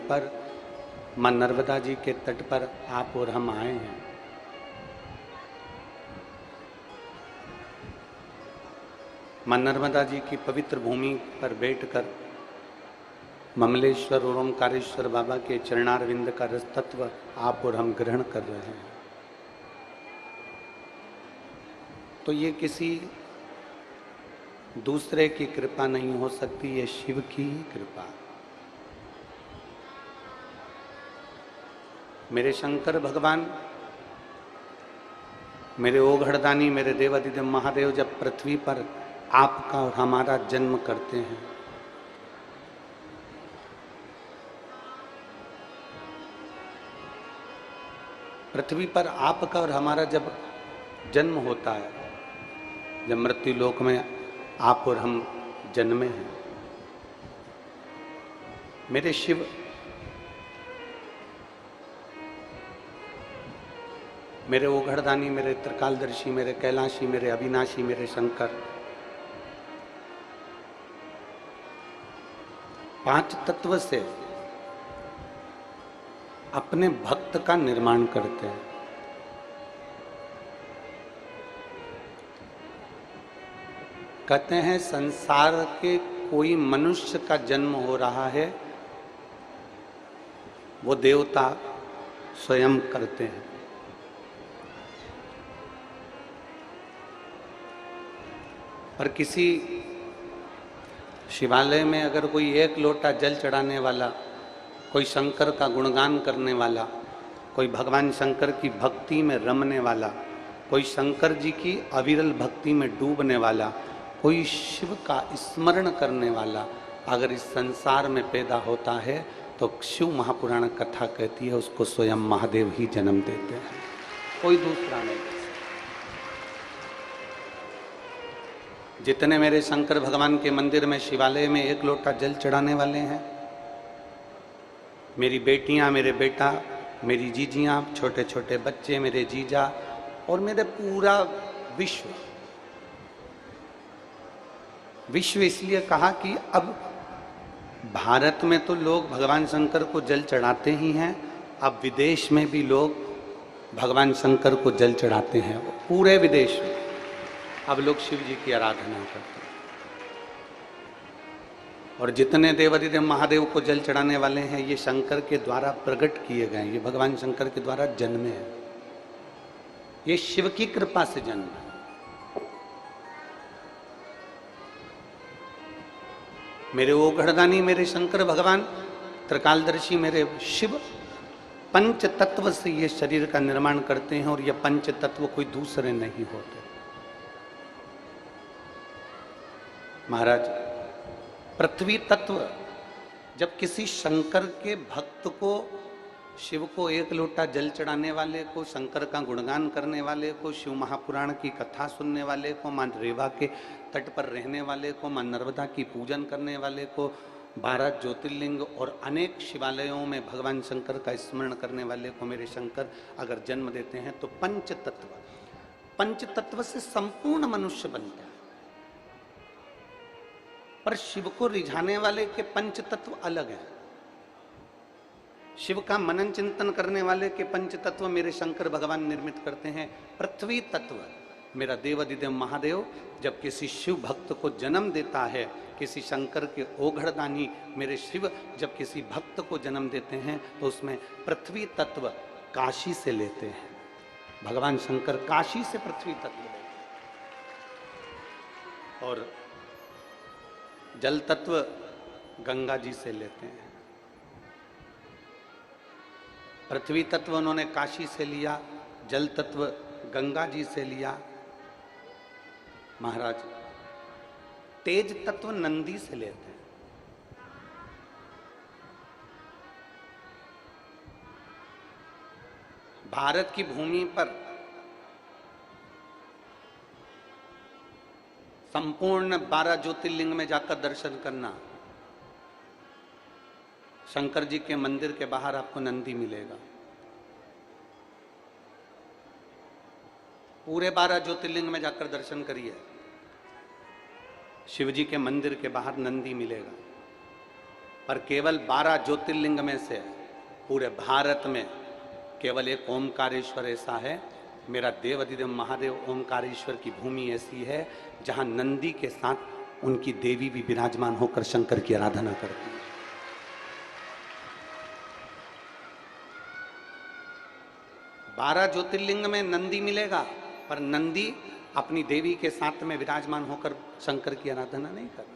पर माँ नर्मदा जी के तट पर आप और हम आए हैं। माँ नर्मदा जी की पवित्र भूमि पर बैठकर ममलेश्वर और ओमकारेश्वर बाबा के चरणारविंद का रस तत्व आप और हम ग्रहण कर रहे हैं। तो ये किसी दूसरे की कृपा नहीं हो सकती, ये शिव की ही कृपा। मेरे शंकर भगवान, मेरे ओघड़दानी, मेरे देवादिदेव महादेव जब पृथ्वी पर आपका और हमारा जन्म करते हैं, पृथ्वी पर आपका और हमारा जब जन्म होता है, जब मृत्यु लोक में आप और हम जन्मे हैं, मेरे शिव, मेरे ओघड़दानी, मेरे त्रिकालदर्शी, मेरे कैलाशी, मेरे अविनाशी, मेरे शंकर, पांच तत्व से अपने भक्त का निर्माण करते हैं। कहते हैं संसार के कोई मनुष्य का जन्म हो रहा है, वो देवता स्वयं करते हैं। पर किसी शिवालय में अगर कोई एक लोटा जल चढ़ाने वाला, कोई शंकर का गुणगान करने वाला, कोई भगवान शंकर की भक्ति में रमने वाला, कोई शंकर जी की अविरल भक्ति में डूबने वाला, कोई शिव का स्मरण करने वाला अगर इस संसार में पैदा होता है तो शिव महापुराण कथा कहती है उसको स्वयं महादेव ही जन्म देते हैं, कोई दूसरा नहीं। जितने मेरे शंकर भगवान के मंदिर में, शिवालय में एक लोटा जल चढ़ाने वाले हैं, मेरी बेटियां, मेरे बेटा, मेरी जीजियां, छोटे छोटे बच्चे, मेरे जीजा और मेरे पूरा विश्व। विश्व इसलिए कहा कि अब भारत में तो लोग भगवान शंकर को जल चढ़ाते ही हैं, अब विदेश में भी लोग भगवान शंकर को जल चढ़ाते हैं। पूरे विदेश में अब लोग शिव जी की आराधना करते हैं। और जितने देवादिदेव महादेव को जल चढ़ाने वाले हैं, ये शंकर के द्वारा प्रकट किए गए, ये भगवान शंकर के द्वारा जन्मे हैं, ये शिव की कृपा से जन्म है। मेरे ओघड़दानी, मेरे शंकर भगवान, त्रिकालदर्शी, मेरे शिव पंच तत्व से ये शरीर का निर्माण करते हैं और ये पंच तत्व कोई दूसरे नहीं होते। महाराज, पृथ्वी तत्व जब किसी शंकर के भक्त को, शिव को एक लोटा जल चढ़ाने वाले को, शंकर का गुणगान करने वाले को, शिव महापुराण की कथा सुनने वाले को, माँ रेवा के तट पर रहने वाले को, माँ नर्मदा की पूजन करने वाले को, 12 ज्योतिर्लिंग और अनेक शिवालयों में भगवान शंकर का स्मरण करने वाले को मेरे शंकर अगर जन्म देते हैं तो पंच तत्व से संपूर्ण मनुष्य बनता है। पर शिव को रिझाने वाले के पंच तत्व अलग हैं। शिव का मनन चिंतन करने वाले के पंच तत्व मेरे शंकर भगवान निर्मित करते हैं। पृथ्वी तत्व मेरा देवादिदेव महादेव जब किसी शिव भक्त को जन्म देता है, किसी शंकर के ओघड़दानी मेरे शिव जब किसी भक्त को जन्म देते हैं तो उसमें पृथ्वी तत्व काशी से लेते हैं। भगवान शंकर काशी से पृथ्वी तत्व लेते हैं और जल तत्व गंगा जी से लेते हैं। पृथ्वी तत्व उन्होंने काशी से लिया, जल तत्व गंगा जी से लिया। महाराज, तेज तत्व नंदी से लेते हैं। भारत की भूमि पर संपूर्ण 12 ज्योतिर्लिंग में जाकर दर्शन करना, शंकर जी के मंदिर के बाहर आपको नंदी मिलेगा। पूरे 12 ज्योतिर्लिंग में जाकर दर्शन करिए, शिव जी के मंदिर के बाहर नंदी मिलेगा। पर केवल 12 ज्योतिर्लिंग में से पूरे भारत में केवल एक ओमकारेश्वर ऐसा है। मेरा देव अधिदेव महादेव ओमकारेश्वर की भूमि ऐसी है जहां नंदी के साथ उनकी देवी भी विराजमान होकर शंकर की आराधना करती है। 12 ज्योतिर्लिंग में नंदी मिलेगा, पर नंदी अपनी देवी के साथ में विराजमान होकर शंकर की आराधना नहीं कर।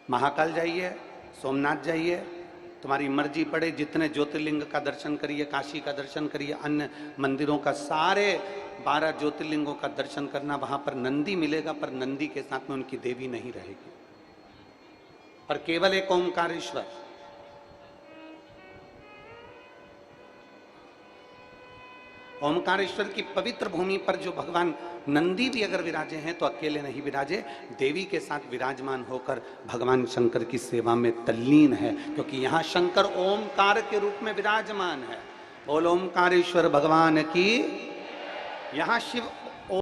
महाकाल जाइए, सोमनाथ जाइए, तुम्हारी मर्जी पड़े, जितने ज्योतिर्लिंग का दर्शन करिए, काशी का दर्शन करिए, अन्य मंदिरों का, सारे 12 ज्योतिर्लिंगों का दर्शन करना, वहां पर नंदी मिलेगा, पर नंदी के साथ में उनकी देवी नहीं रहेगी। पर केवल एक ओमकारेश्वर, ओमकारेश्वर की पवित्र भूमि पर जो भगवान नंदी भी अगर विराजे हैं तो अकेले नहीं विराजे, देवी के साथ विराजमान होकर भगवान शंकर की सेवा में तल्लीन है, क्योंकि यहां शंकर ओमकार के रूप में विराजमान है। बोल ओमकारेश्वर भगवान की। यहां शिव